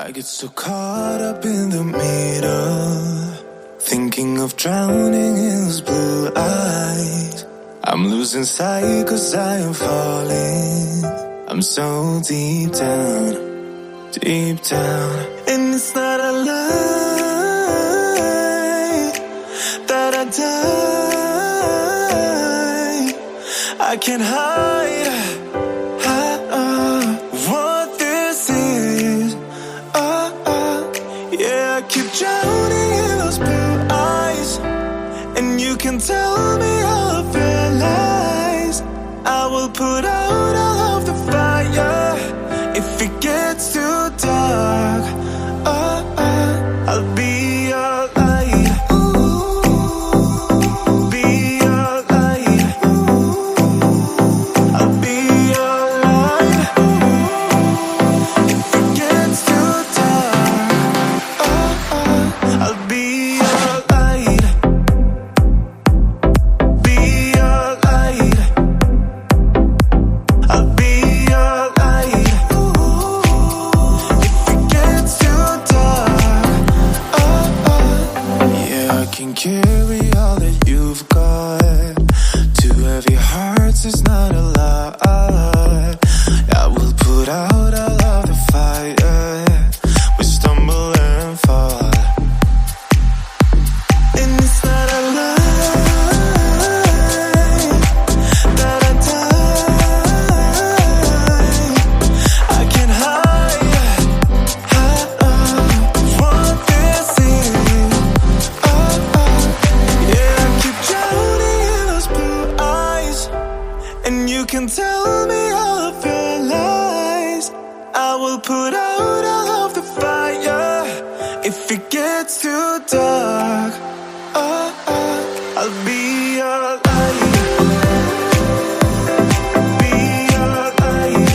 I get so caught up in the middle, thinking of drowning in those blue eyes. I'm losing sight 'cause I am falling. I'm so deep down, deep down. And it's not a lie that I die. I can't hide what this is. Yeah, I keep drowning in those blue eyes, and you can tell me all of your lies. I will put out all of the fire if it gets too dark. I'll be your light. Be your light. I'll be your light. If it gets too dark, I'll be your light. Be your light. I'll be your light. If it gets too dark, yeah, I can carry all that you've got. Two heavy hearts is not a lot. I will put out all of the fire. We stumble and fall, and it's not a lie that I die. I can't hide what this is. Yeah, I keep drowning in those blue eyes, and you can tell me all of your lies. I will put out all of the fire if it gets too dark. I'll be your light. Be your light.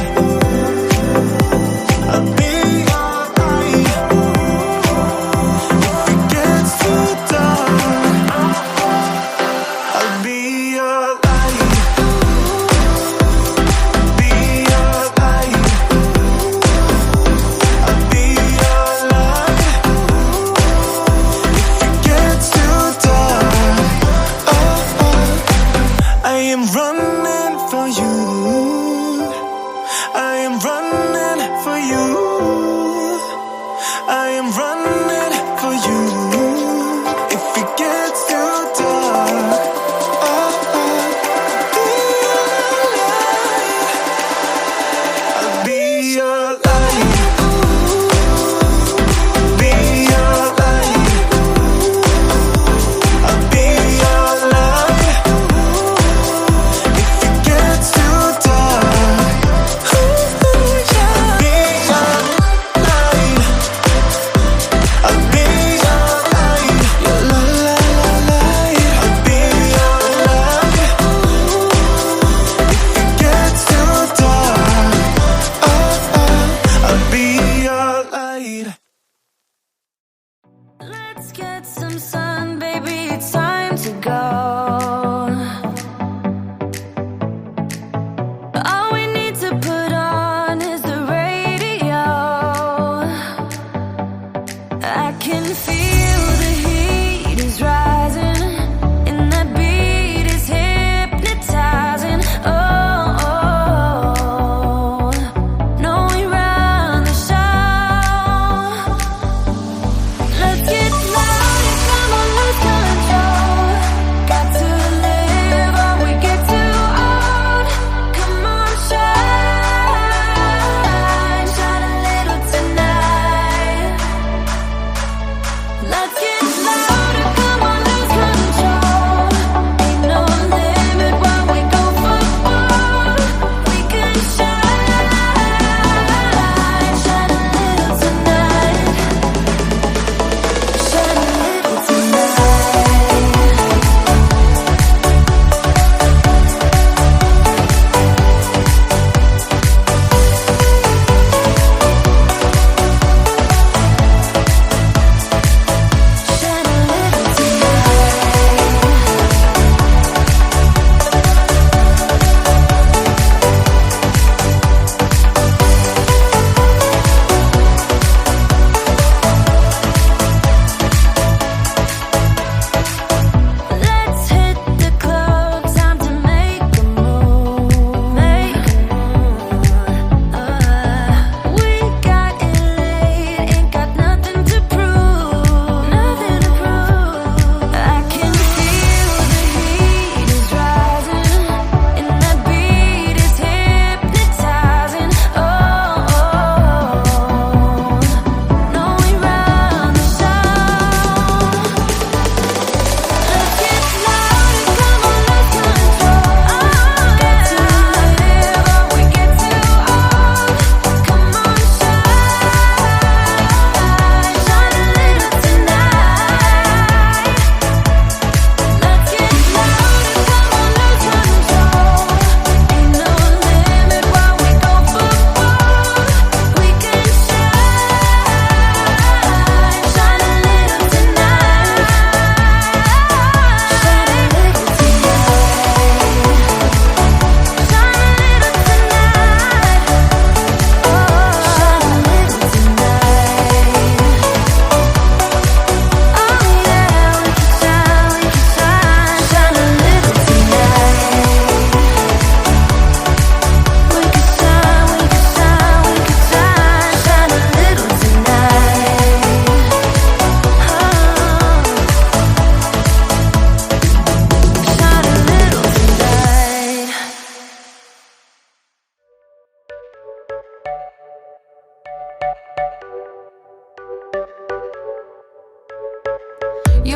I'll be your light. If it gets too dark, I'll be your light. Be your light. I'll be your light. If it gets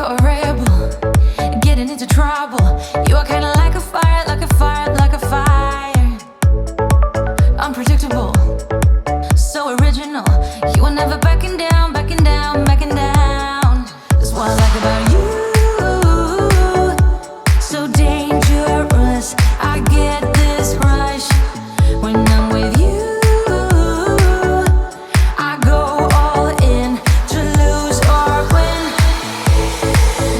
You're a rebel, getting into trouble. You are kinda like a fire, like a fire, like a fire. Unpredictable, so original. You are never backing down, backing down, backing down. That's what I like about you. So dangerous, I get this rush when I'm with you. I go all in to lose or win.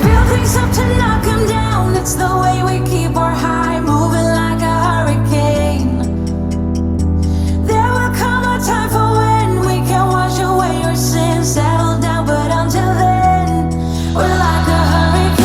Build things up to knock 'em down. It's the way we keep our high, moving like a hurricane. There will come a time for when we can wash away your sins, settle down, but until then, we're like a hurricane.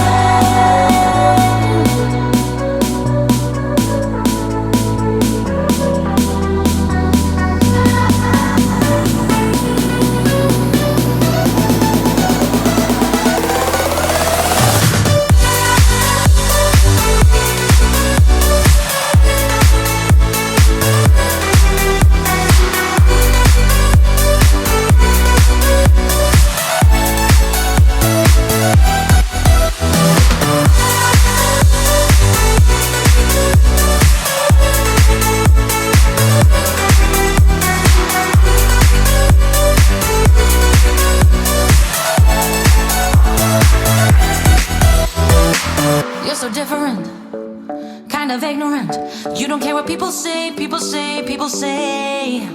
You're so different, kind of ignorant. You don't care what people say, people say, people say.